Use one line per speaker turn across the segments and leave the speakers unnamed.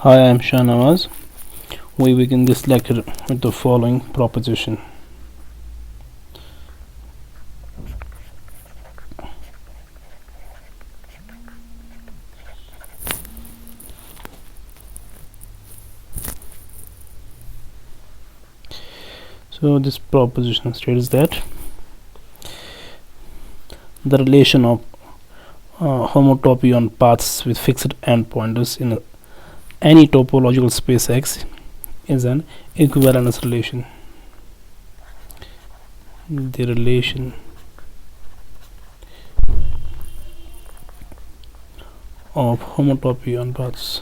Hi, I am Shahnawaz. We begin this lecture with the following proposition. So this proposition states that the relation of homotopy on paths with fixed endpointers in any topological space X is an equivalence relation. The relation of homotopy on paths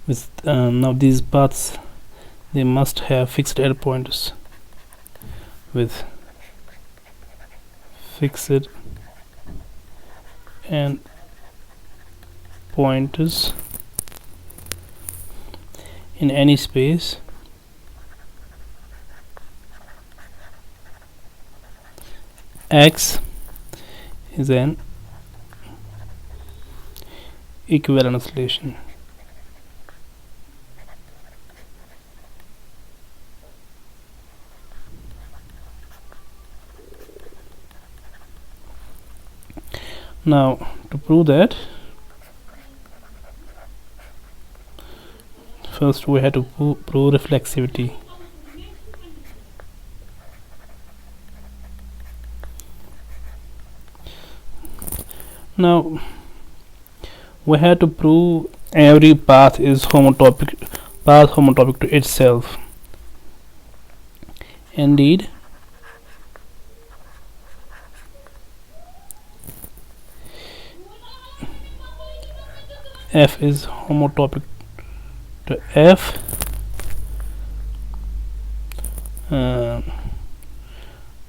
with now these paths, they must have fixed endpointers with fixed and pointers in any space X is an equivalence relation. Now, to prove that, first we have to prove reflexivity. Now, we have to prove every path is homotopy to itself. Indeed, F is homotopic to F.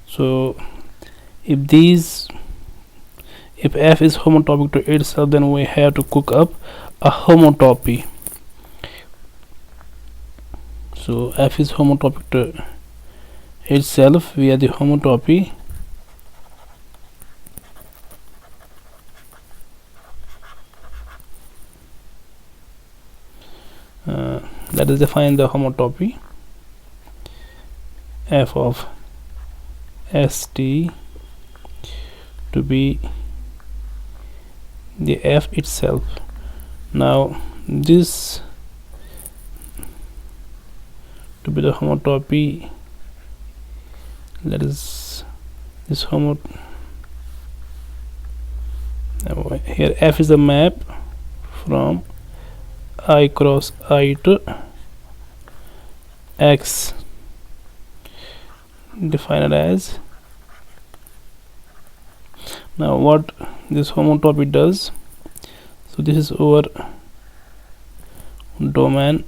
So if F is homotopic to itself, then we have to cook up a homotopy. So F is homotopic to itself via the homotopy. Let us define the homotopy. F of ST to be the F itself. Now this to be the homotopy, let us this here F is a map from I cross I to X, defined as. Now what this homotopy does, so this is our domain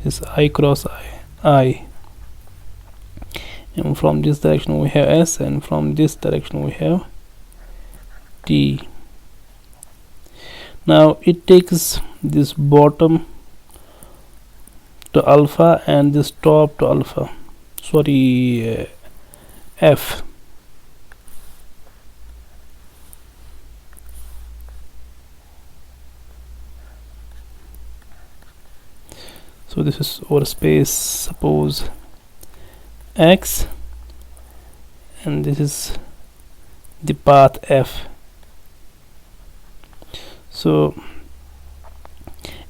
is I cross I, and from this direction we have S, and from this direction we have T. Now it takes this bottom to alpha and this top to alpha, F. So this is our space, suppose X, and this is the path F. So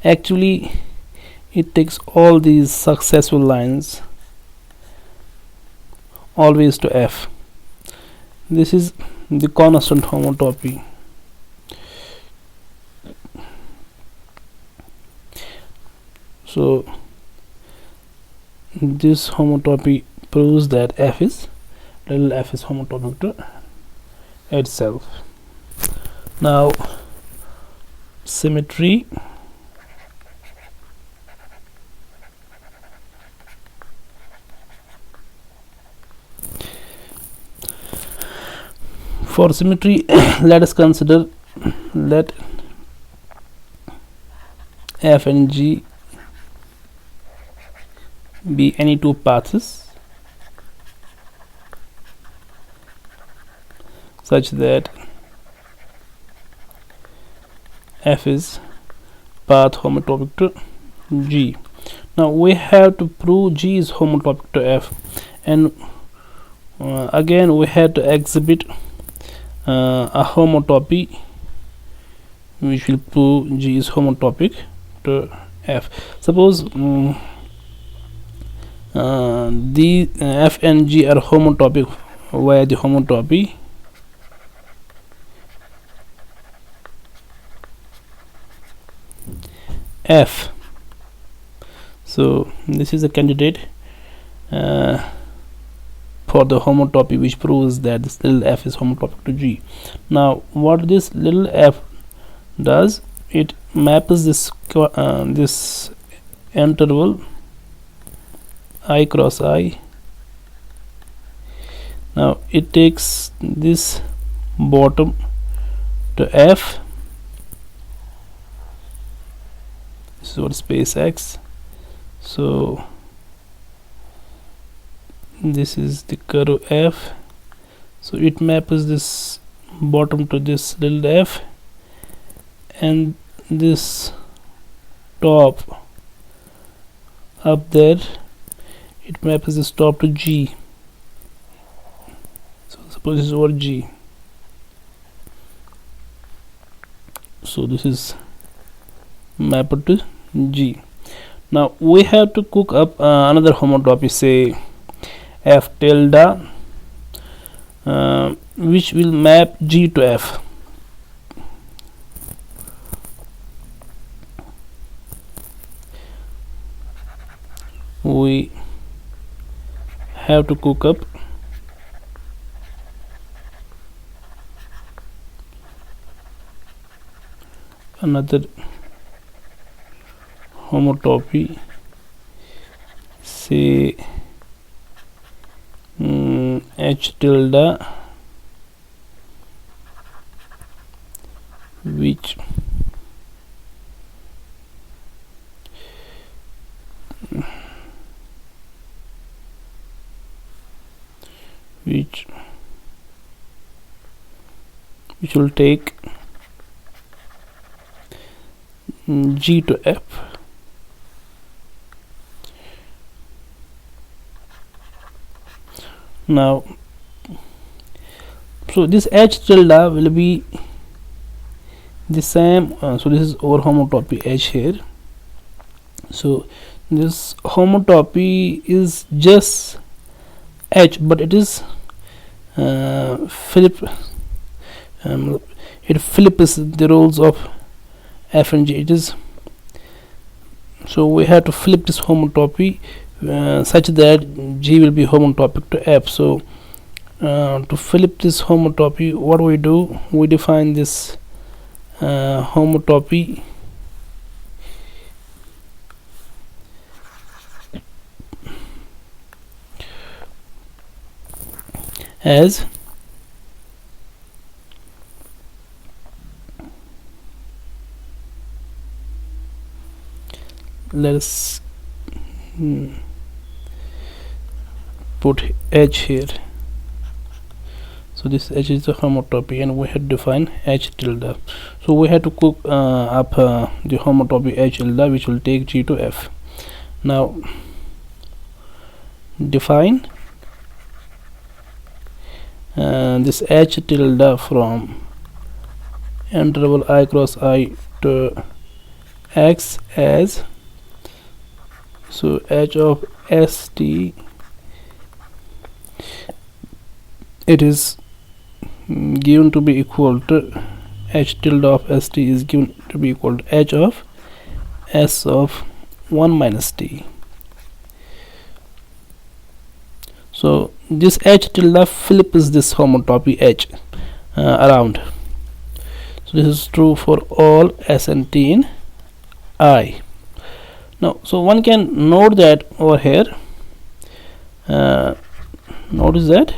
actually it takes all these successful lines always to F. This is the constant homotopy. So this homotopy proves that F is homotopic to itself. Now symmetry. For symmetry, let us consider let F and G be any two paths such that f is path homotopic to G. Now we have to prove G is homotopic to F, and again we had to exhibit a homotopy which will prove G is homotopic to F. Suppose the F and G are homotopic via the homotopy F. So this is a candidate for the homotopy which proves that this little f is homotopic to G. Now what this little f does, it maps this this interval I cross I. Now it takes this bottom to F. This is what space X. So this is the curve F. So it maps this bottom to this little f, and this top up there, it maps this top to G. So suppose this is over G. So this is mapped to G. Now we have to cook up another homotopy, say f tilde, which will map G to F. We have to cook up another homotopy, say H tilde, which will take G to F. Now so this H tilde will be the same, so this is our homotopy H here. So this homotopy is just H, but it is it flips the roles of F and G. It is, so we have to flip this homotopy such that G will be homotopic to F. So to flip this homotopy, what we do, we define this homotopy as let's put H here. So this H is the homotopy, and we had defined H tilde. So we had to cook up the homotopy H tilde, which will take G to F. Now define this H tilde from interval I cross I to X as, so H of ST, it is given to be equal to H tilde of ST is given to be equal to H of S of 1 minus T. So this H tilde flips this homotopy H around. So this is true for all S and T in I. Now so one can note that over here, notice that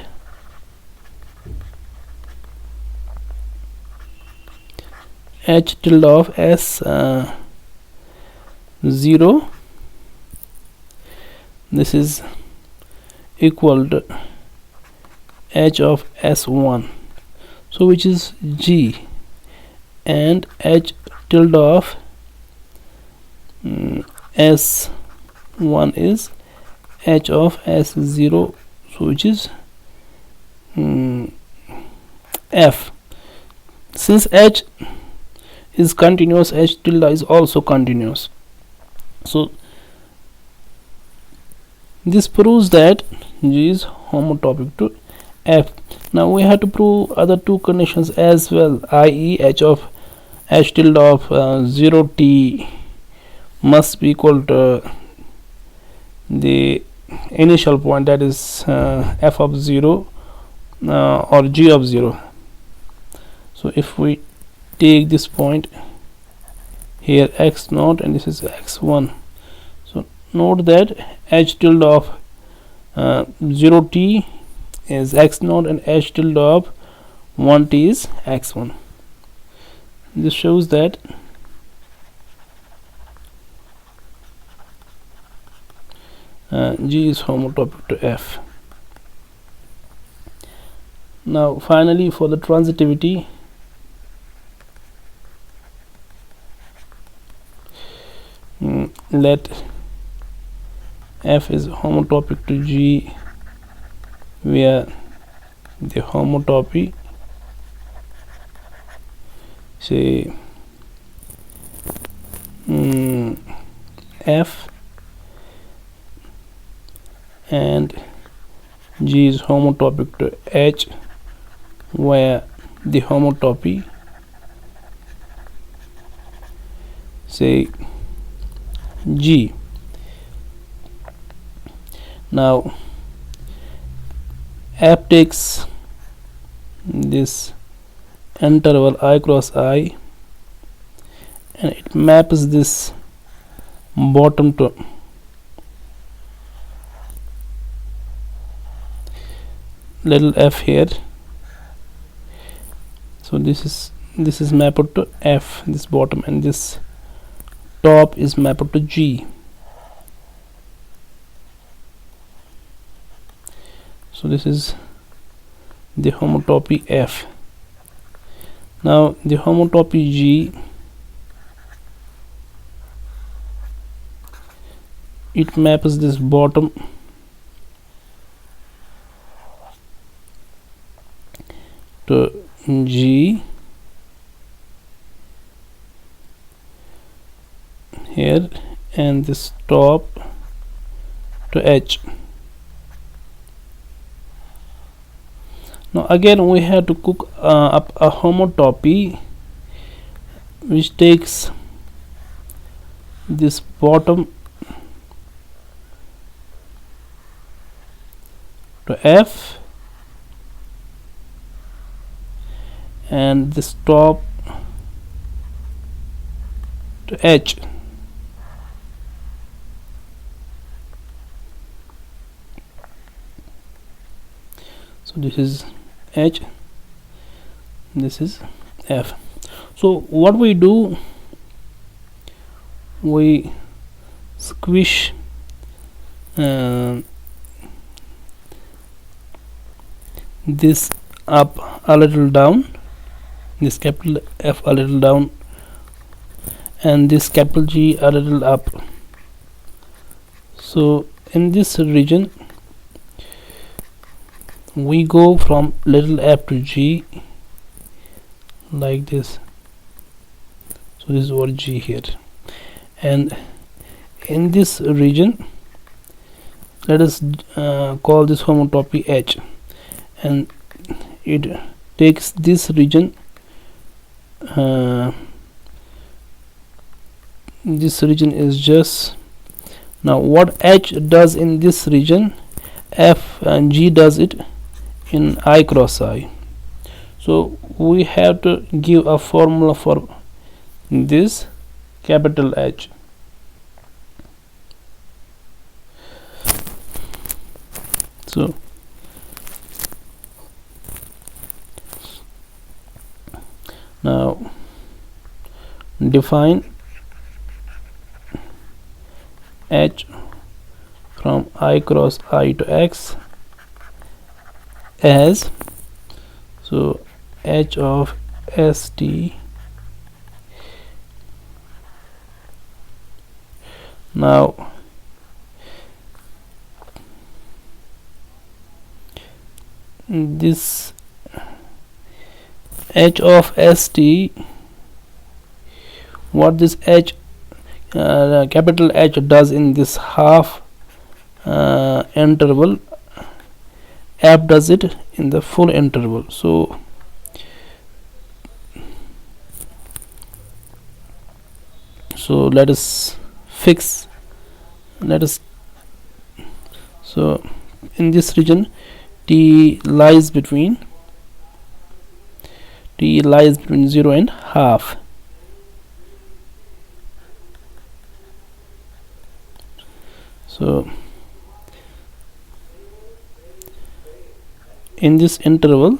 H tilde of S 0, this is equal to h of s1, so which is g, and h tilde of s1 is h of s0, so which is f. Since h is continuous, h tilde is also continuous, so this proves that G is homotopic to F. Now we have to prove other two conditions as well, i.e. h tilde of 0t must be equal to the initial point, that is f of 0 or g of 0. So if we take this point here x0 and this is x1, so note that h tilde of 0t is x0 and h tilde of 1t is x1. This shows that G is homotopic to F. Now finally, for the transitivity, let F is homotopic to G where the homotopy, say F, and G is homotopic to H where the homotopy, say G. Now F takes this interval I cross I and it maps this bottom to little f here, so this is mapped to F, this bottom, and this top is mapped to G. So this is the homotopy F. Now the homotopy G, it maps this bottom to G here and this top to H. Now again we have to cook up a homotopy which takes this bottom to F and this top to H. So this is H, this is F. So what we do, we squish this up a little down, this capital F a little down, and this capital G a little up. So in this region we go from little f to G like this. So this is our G here, and in this region let us call this homotopy H, and it takes this region, this region is just, now what H does in this region, F and G does it in I cross I. So we have to give a formula for this capital H. So now define H from I cross I to X as, so H of ST now this H of ST, what this H capital H does in this half interval, F does it in the full interval. So let us fix, so in this region T lies between 0 and half. So in this interval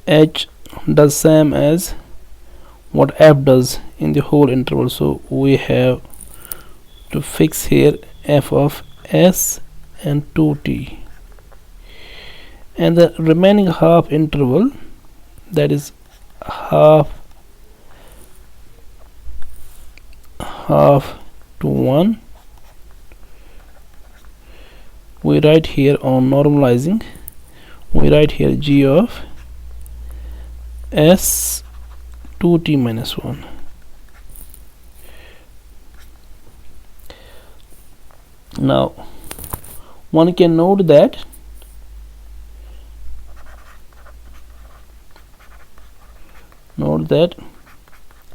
H does same as what F does in the whole interval. So we have to fix here F of S and 2T, and the remaining half interval, that is half to 1, we write here on normalizing, we write here G of S 2T minus 1. Now one can note that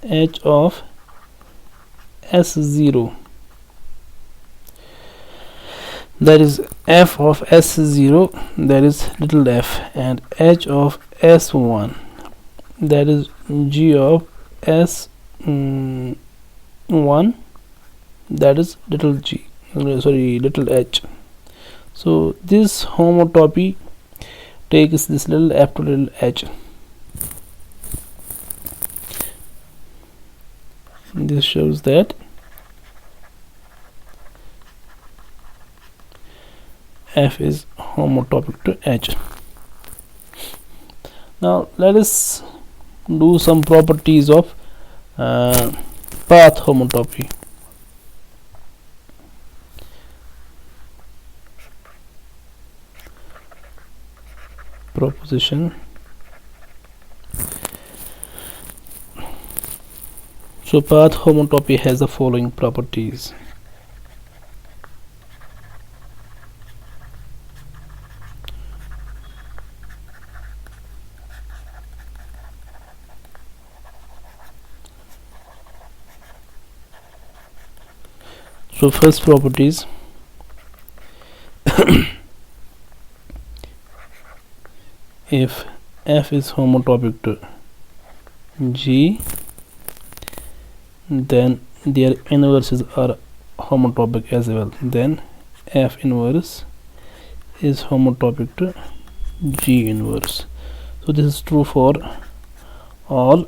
H of S0, that is F of S0, that is little f, and H of S1, that is G of S1, that is little h. So this homotopy takes this little f to little h. This shows that f is homotopic to h. Now let us do some properties of path homotopy. Proposition. So path homotopy has the following properties. So first properties, if f is homotopic to G, then their inverses are homotopic as well, then f inverse is homotopic to G inverse. So this is true for all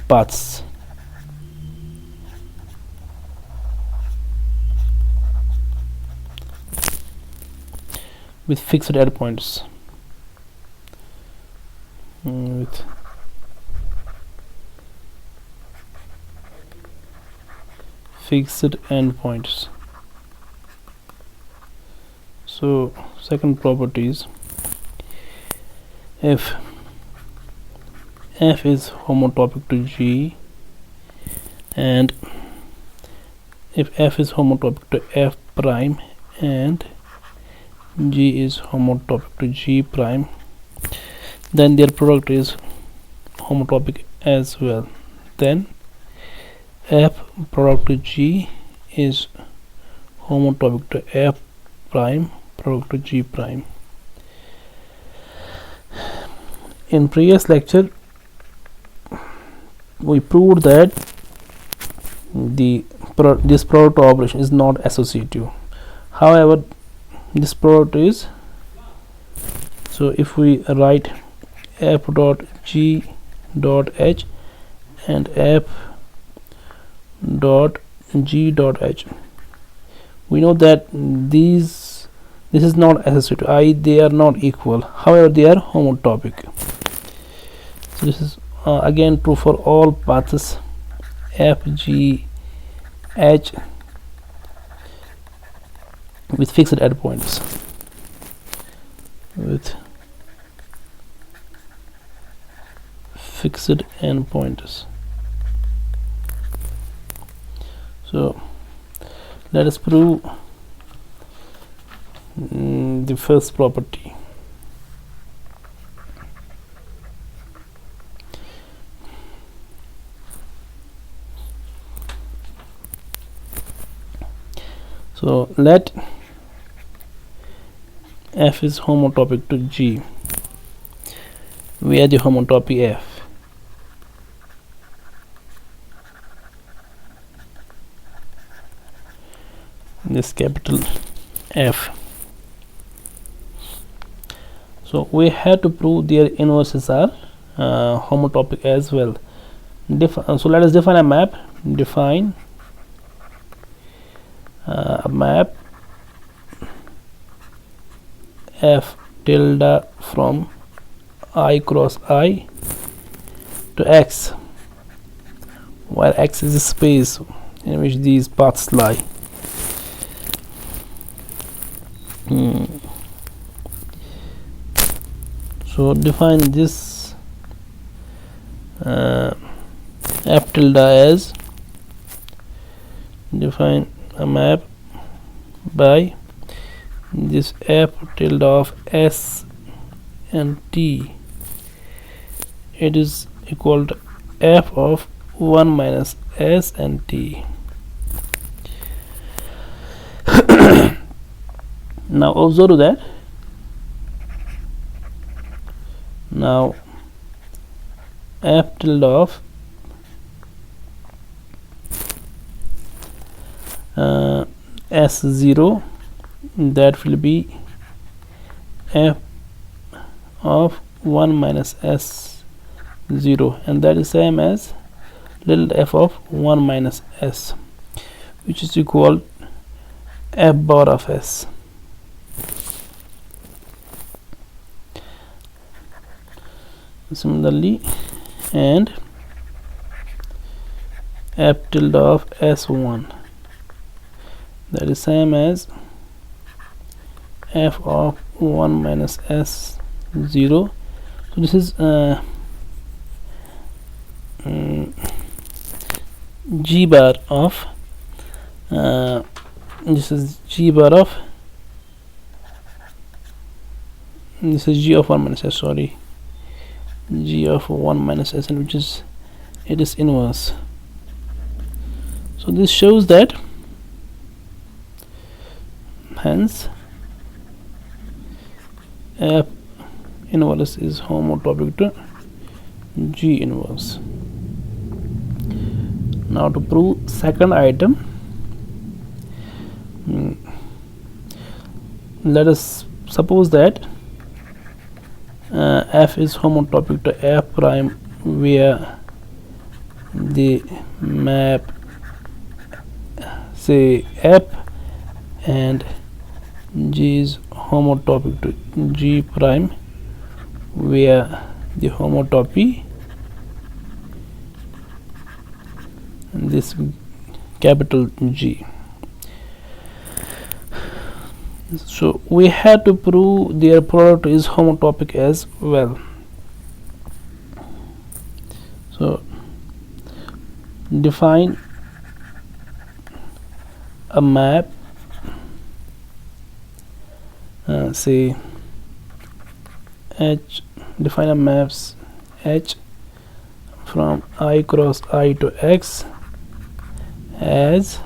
paths. With fixed endpoints. With fixed endpoints. So second property is, if f is homotopic to G and if f is homotopic to f prime and G is homotopic to G prime, then their product is homotopic as well. Then f product to G is homotopic to f prime product to G prime. In previous lecture we proved that this product operation is not associative. However, this product is, so if we write f dot g dot h and f dot g dot h. We know that this is not associative, they are not equal, however they are homotopic. So this is again true for all paths f, g, h with fixed endpoints. With fixed endpoints. So let us prove the first property. So let f is homotopic to G where the homotopy f. This capital F. So we have to prove their inverses are homotopic as well. So let us define a map. Define a map f tilde from I cross I to X, where X is the space in which these paths lie. So define this f tilde as, define a map by this f tilde of S and T. It is equal to f of 1 minus S and T. Now observe that now f tilde of S0, that will be f of 1 minus S0, and that is same as little f of 1 minus S, which is equal f bar of S. Similarly, and f tilde of S1, that is same as f of 1 minus S0. So this is G bar of this is G bar of this is G of 1 minus S, sorry, G of 1 minus S, and which is it is inverse. So this shows that hence F inverse is homotopic to G inverse. Now to prove second item, let us suppose that F is homotopic to F prime where the map say F and G is homotopic to G prime where the homotopy this capital G. So we have to prove their product is homotopic as well. So define a map, say H, define a maps H from I cross I to X as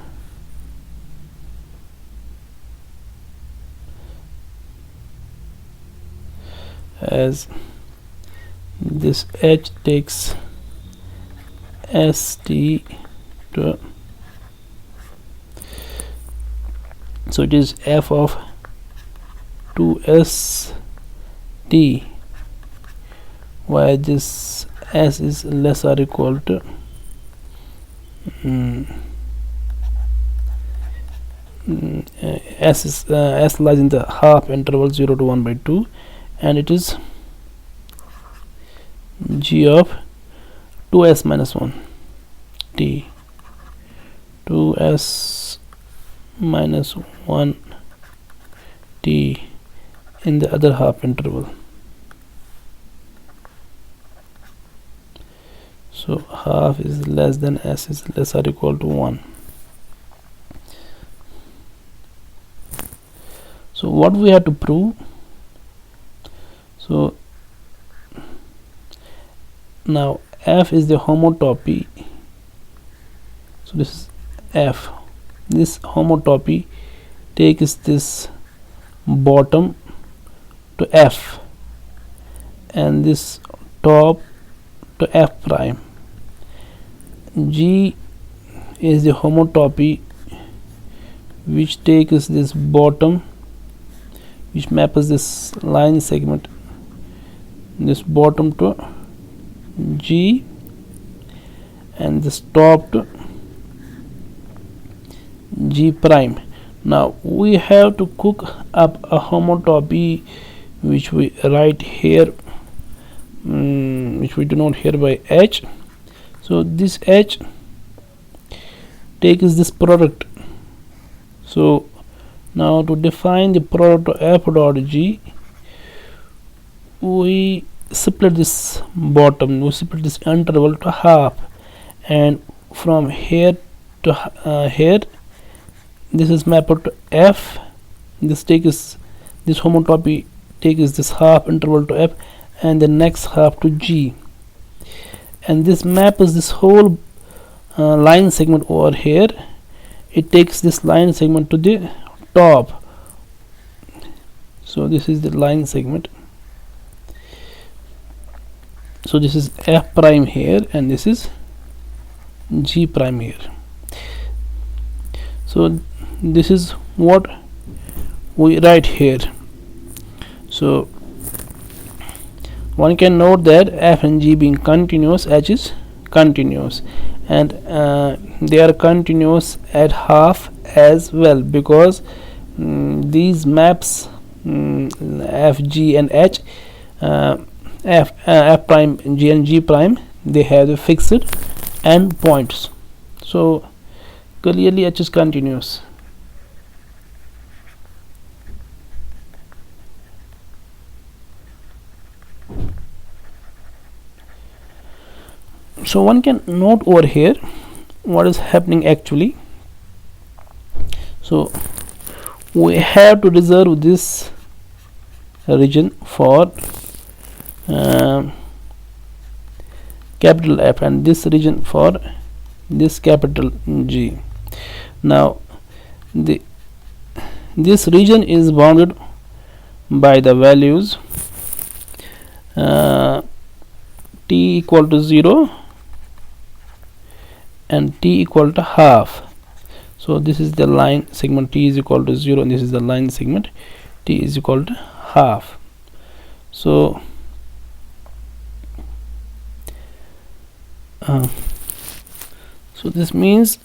this H takes ST to, so it is f of 2ST where this s is less or equal to s lies in the half interval 0 to 1/2, and it is g of 2s minus 1 t, 2s minus 1 t in the other half interval. So half is less than s is less or equal to 1. So what we have to prove? So now f is the homotopy. So this is f. This homotopy takes this bottom to f and this top to f prime. G is the homotopy which takes this bottom, which maps this line segment, this bottom to G and this top to G prime. Now we have to cook up a homotopy which we write here, which we denote here by H. So this H takes this product. So now to define the product of f dot g, we split this bottom, we split this interval to half, and from here to here, this is mapped to f. This takes this homotopy takes this half interval to f, and the next half to g, and this maps this whole line segment over here. It takes this line segment to the top. So this is the line segment. So this is f prime here and this is g prime here. So this is what we write here. So one can note that f and g being continuous, h is continuous, and they are continuous at half as well, because these maps f, g and h, f prime, g and g prime, they have the fixed end points. So clearly h is continuous. So one can note over here what is happening actually. So we have to reserve this region for capital F and this region for this capital G. Now this region is bounded by the values t equal to 0 and t equal to half. So this is the line segment t is equal to 0 and this is the line segment t is equal to half. So so this means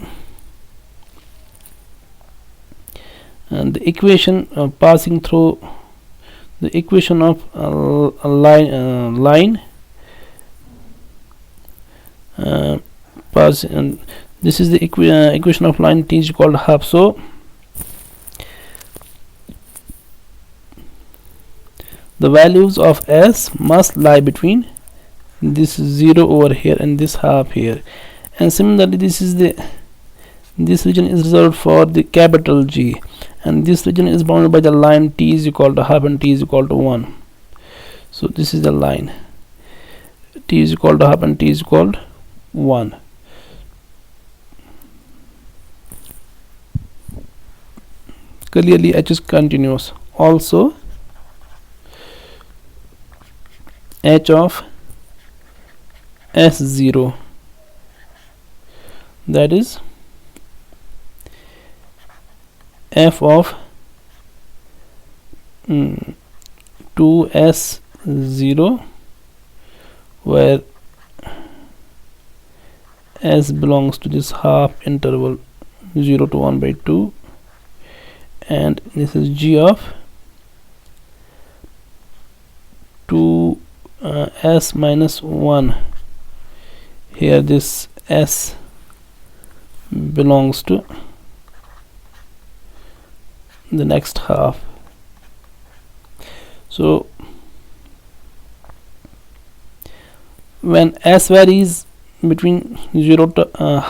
the equation passing through the equation of a line and this is the equation of line t is equal to half. So the values of s must lie between this 0 over here and this half here, and similarly this region is reserved for the capital G, and this region is bounded by the line t is equal to half and t is equal to 1. So this is the line t is equal to half and t is equal to 1. Clearly h is continuous. Also h of s0, that is f of 2s0 where s belongs to this half interval 0 to 1 by 2, and this is g of 2 s minus 1. Here this s belongs to the next half. So when s varies between 0 to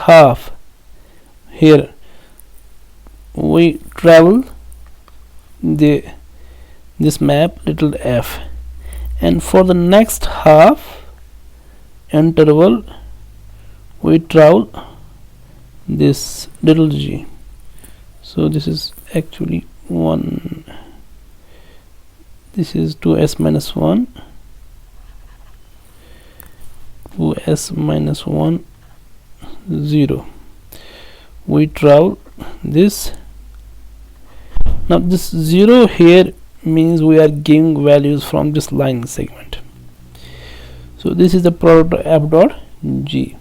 half, here we travel this map little f, and for the next half interval we travel this little g. So this is actually 1, this is 2s minus 1, 2s minus 1, 0. We travel this. Now this 0 here means we are giving values from this line segment. So this is the product of f dot g.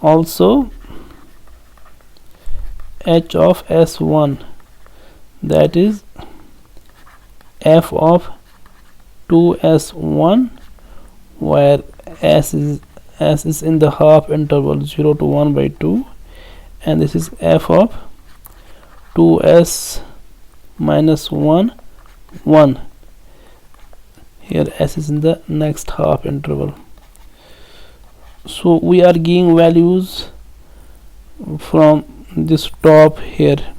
Also h of s1, that is f of 2s1, where s is in the half interval 0 to 1 by 2, and this is f of 2s minus 1, 1. Here s is in the next half interval. So we are giving values from this top here.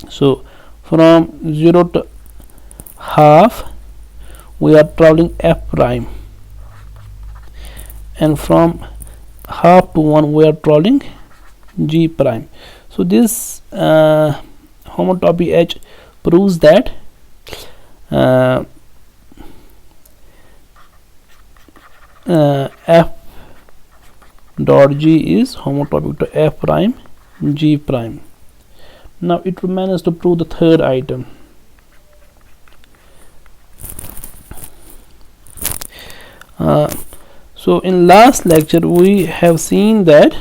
So from 0 to half we are traveling f prime, and from half to 1 we are traveling g prime. So this homotopy H proves that f dot g is homotopic to f prime g prime. Now it remains to prove the third item. So in last lecture we have seen that,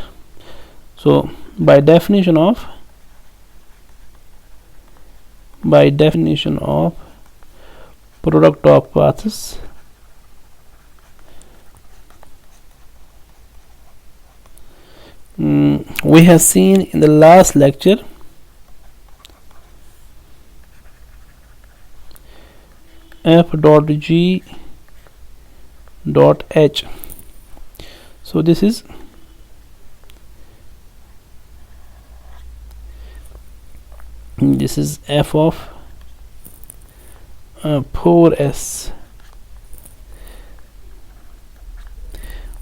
so by definition of product of paths, we have seen in the last lecture f dot g dot h. So this is f of 4s,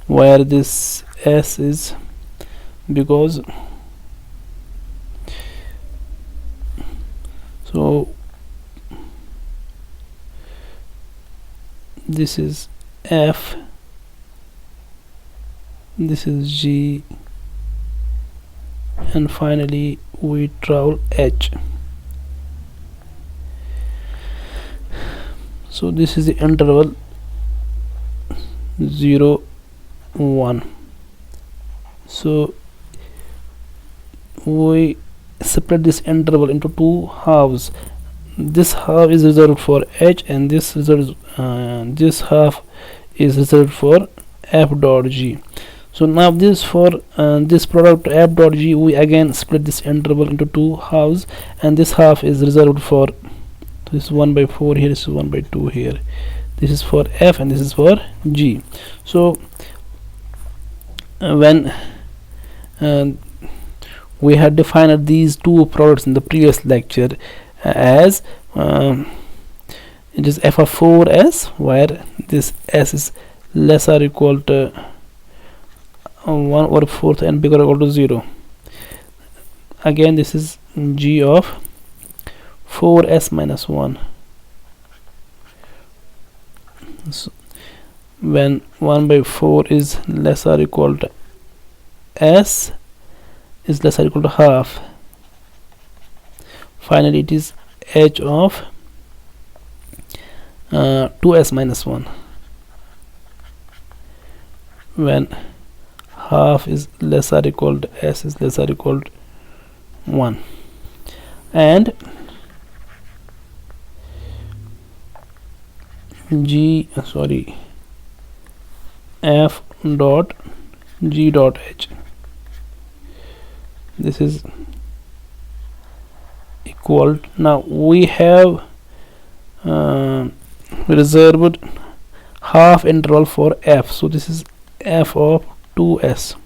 where this s is because so this is f, this is g, and finally we travel h. So this is the interval 0 1. So we split this interval into two halves. This half is reserved for h, and this half is reserved for f dot g. So now this for this product f dot g, we again split this interval into two halves, and this half is reserved for this 1 by 4 here, this is 1 by 2 here. This is for f and this is for g. So when we had defined these two products in the previous lecture as it is f of 4s, where this s is less or equal to 1 over 4th and bigger or equal to 0. Again this is g of 4s minus 1. So when 1 by 4 is less or equal to s is less or equal to half, finally it is h of 2s minus 1. when half is less or equal to s is less or equal to 1, and f dot g dot h, this is equal. Now we have reserved half interval for f, so this is f of 2s,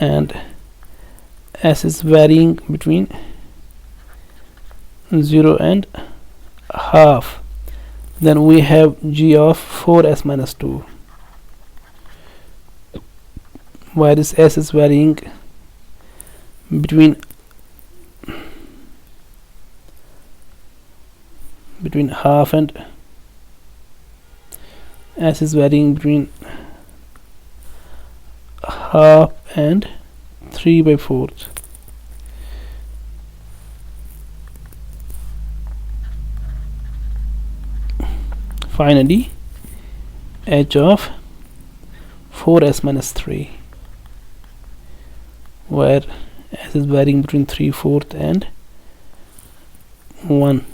and s is varying between 0 and half. Then we have g of 4s minus 2, where this s is varying between half, and s is varying between half and 3/4. Finally, h of 4s minus 3, where s is varying between 3/4 and 1.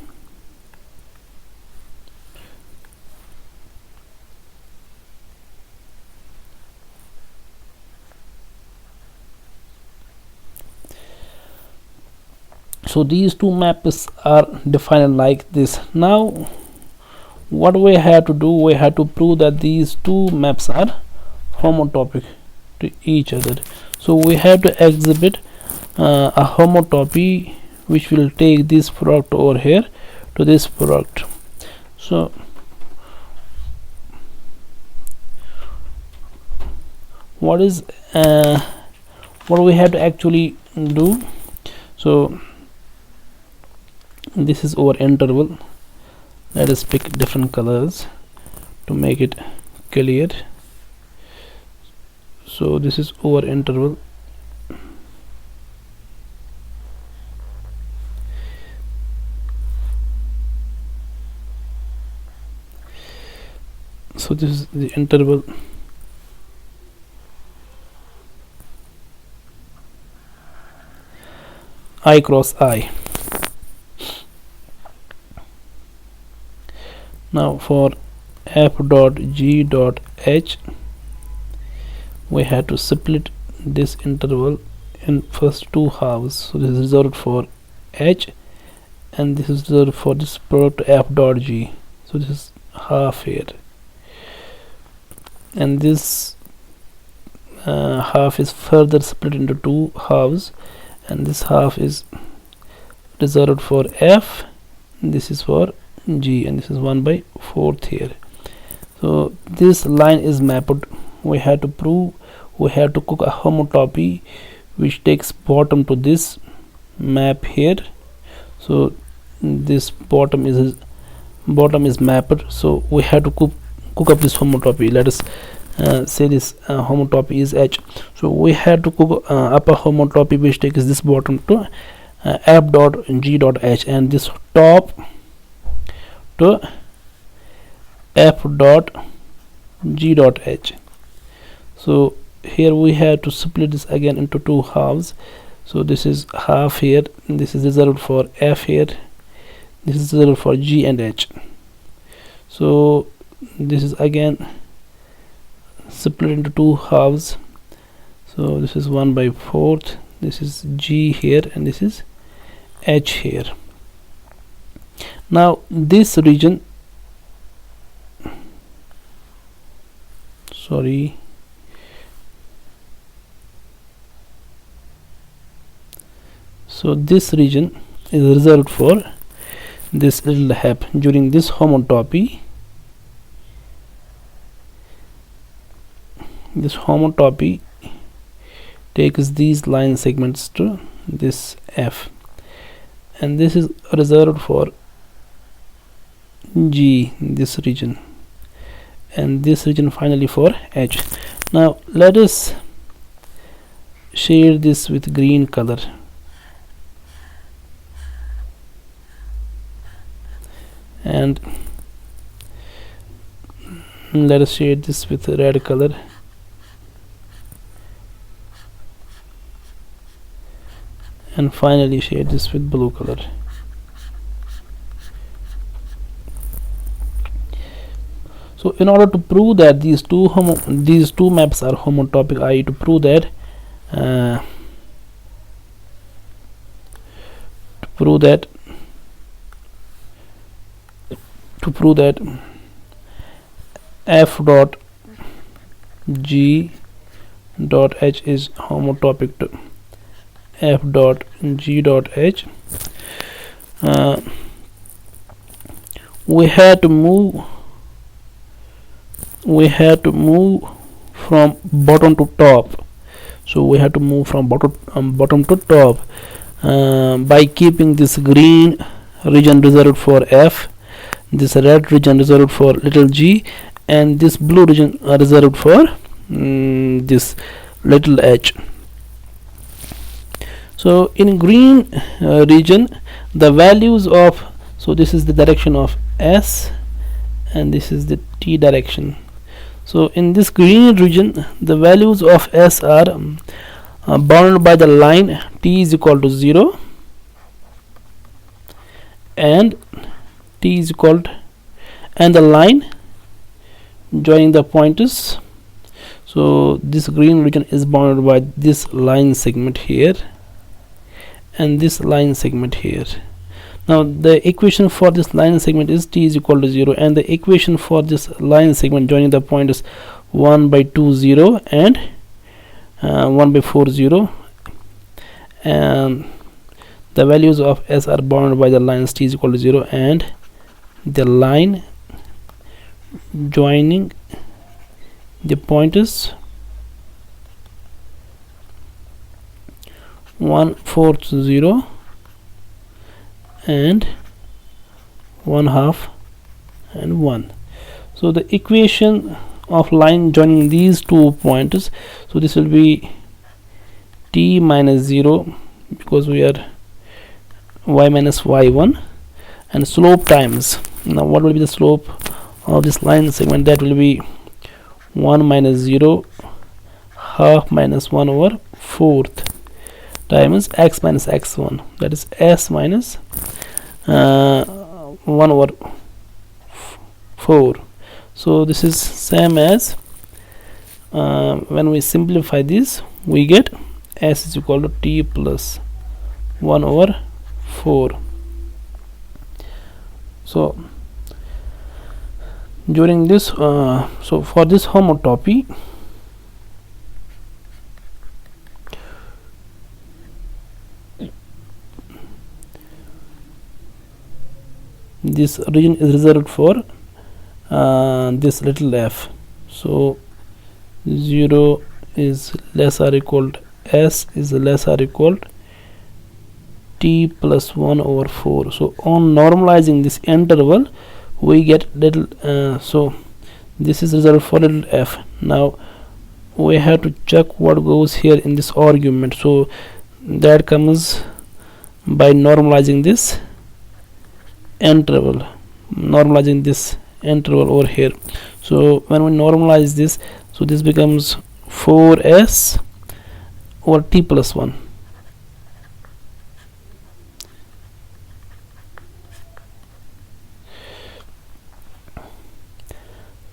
So these two maps are defined like this. Now what we have to do, we have to prove that these two maps are homotopic to each other. So we have to exhibit a homotopy which will take this product over here to this product. So what we have to actually do, so this is our interval. Let us pick different colors to make it clear. So this is our interval. So this is the interval I cross I. Now for f dot g dot h, we have to split this interval in first two halves. So this is reserved for h, and this is reserved for this product f dot g. So this is half here, and this half is further split into two halves, and this half is reserved for f, this is for g, and this is 1/4 here. So this line is mapped. We have to prove, we have to cook a homotopy which takes bottom to this map here. So this bottom is mapped, so we have to cook up this homotopy. Let us say this homotopy is h. So we have to cook up a homotopy which takes this bottom to f dot g dot h, and this top to f dot g dot h. So here we have to split this again into two halves. So this is half here, this is reserved for f here, this is reserved for g and h. So this is again split into two halves. So this is 1/4, this is g here, and this is h here. Now this region, sorry, so this region is reserved for this little hap. During this homotopy, takes these line segments to this f, and this is reserved for g, this region, and this region finally for h. Now let us shade this with green color, and let us shade this with red color. And finally shade this with blue color. So in order to prove that these two maps are homotopic, I to prove that f dot g dot h is homotopic to f dot g dot h, we had to move from bottom to top. So we have to move from bottom to top by keeping this green region reserved for f, this red region reserved for little g, and this blue region reserved for this little h. So in green region, the values of, so this is the direction of s and this is the t direction. So in this green region, the values of s are bounded by the line t is equal to 0 and t is equal to, and the line joining the pointers. So this green region is bounded by this line segment here and this line segment here. Now the equation for this line segment is t is equal to 0, and the equation for this line segment joining the point is 1 by 2 0 and 1 by 4 0, and the values of s are bounded by the lines t is equal to 0 and the line joining the pointers 1/4 0 and 1/2 and 1. So the equation of line joining these two pointers, so this will be t minus 0 because we are y minus y1, and slope times, now what will be the slope of this line segment? That will be 1 minus 0 half minus 1 over 4th times x minus x1, that is s minus 1 over 4. So this is same as when we simplify this, we get s is equal to t plus 1 over 4. So during this so for this homotopy, this region is reserved for this little f. So 0 is less or equal to s is less or equal to t plus 1 over 4. So on normalizing this interval, we get little so this is reserved for little f. Now we have to check what goes here in this argument. So that comes by normalizing this interval, over here. So when we normalize this, so this becomes 4s over t plus 1.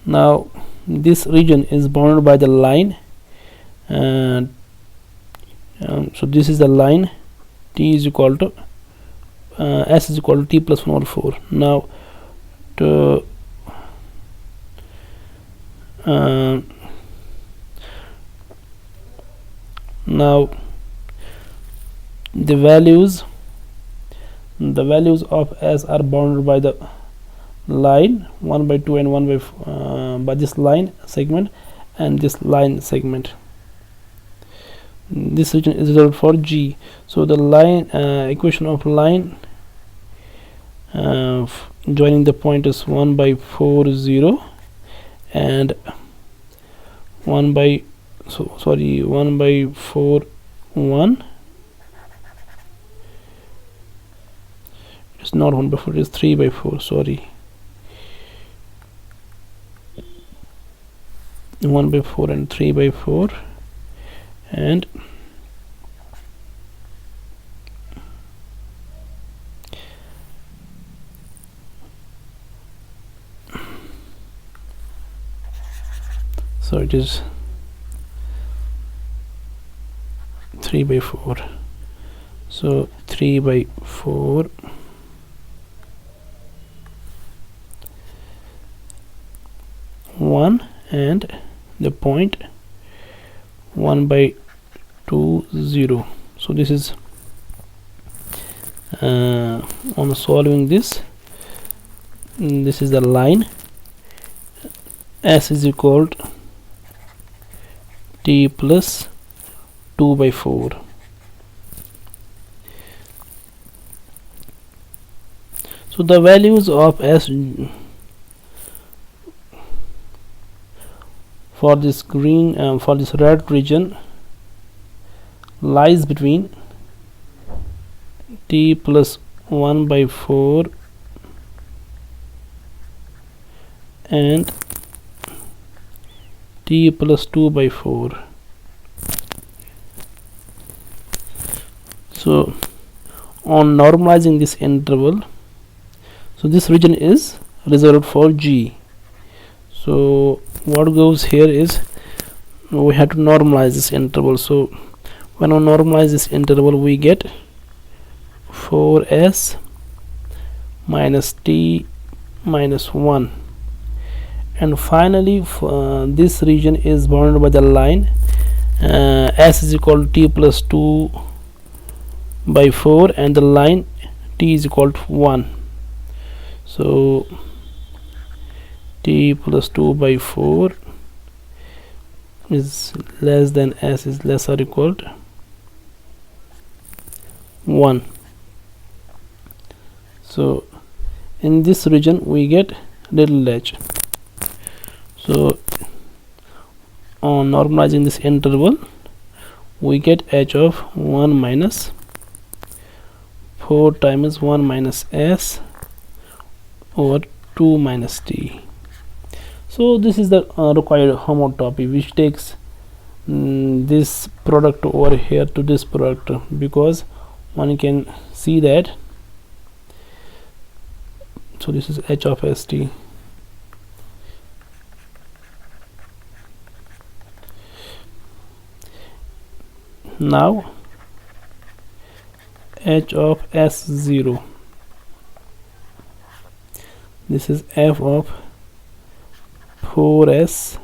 Now this region is bounded by the line, and so this is the line t is equal to s is equal to t plus 1 over 4. Now to now the values of s are bounded by the line 1 by 2 and 1 by this line segment and this line segment. This region is reserved for g. So the line equation of line joining the point is 1 by 4 0 and 1 by 4 1. It's not 1 by 4, it's 3 by 4, sorry. 1 by 4 and 3 by 4, and so it is 3 by 4. So 3 by 4 1 and the point 1 by 2 0. So this is on solving this is the line S is equal to t plus 2 by 4. So the values of S for this green for this red region lies between t plus 1 by 4 and t plus 2 by 4. So on normalizing this interval, so this region is reserved for G. So what goes here is we have to normalize this interval. So when we normalize this interval, we get 4s minus t minus 1, and finally this region is bounded by the line s is equal to t plus 2 by 4 and the line t is equal to 1. So t plus 2 by 4 is less than s is less or equal to 1. So in this region we get little h. So on normalizing this interval, we get h of 1 minus 4 times 1 minus s over 2 minus t. So this is the required homotopy, which takes this product over here to this product, because one can see that. So this is h of st. Now h of s0, this is f of 4s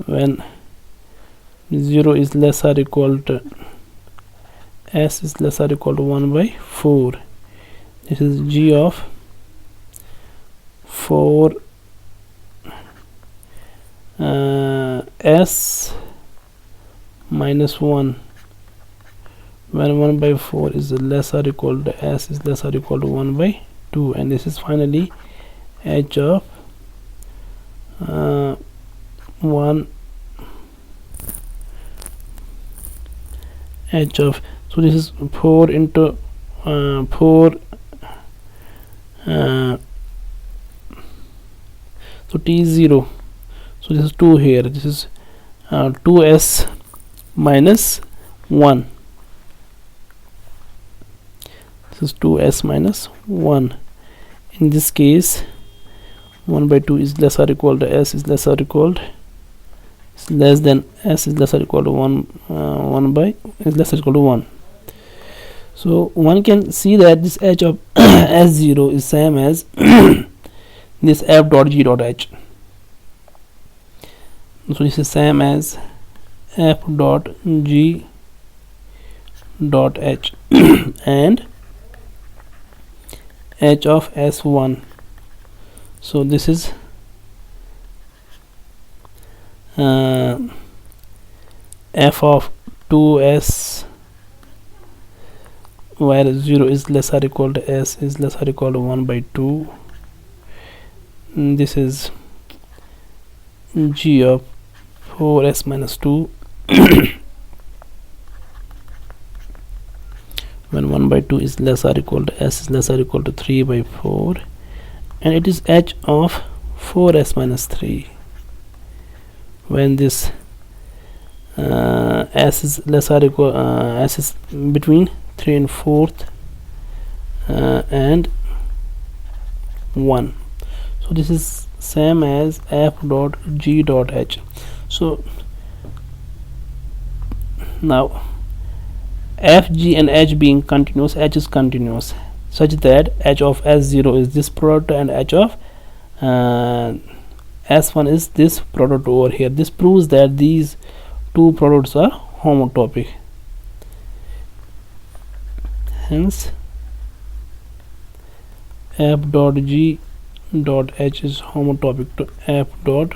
when 0 is less or equal to s is less or equal to 1 by 4. This is g of 4 s minus 1 when 1 by 4 is less or equal to s is less or equal to 1 by 2, and this is finally h of 1 h of, so this is 4 into 4 so t is 0, so this is 2 here, this is 2s minus 1, this is 2s minus 1. In this case 1 by 2 is less or equal to s is less or equal to, is less than s is less or equal to 1 by is less or equal to 1. So one can see that this h of s0 is same as this f dot g dot h. So this is same as f dot g dot h and h of s1. So this is f of 2s where 0 is less or equal to s is less or equal to 1 by 2. This is g of 4s minus 2 when 1 by 2 is less or equal to s is less or equal to 3 by 4, and it is h of 4s minus 3. when this s is less or equal s is between 3 and 4th and 1. So this is same as f dot g dot h. So now f, g and h being continuous, h is continuous such that h of s0 is this product and h of s1 is this product over here. This proves that these two products are homotopic. Hence f dot g dot h is homotopic to f dot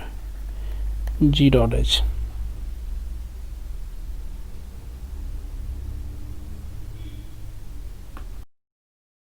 g dot h.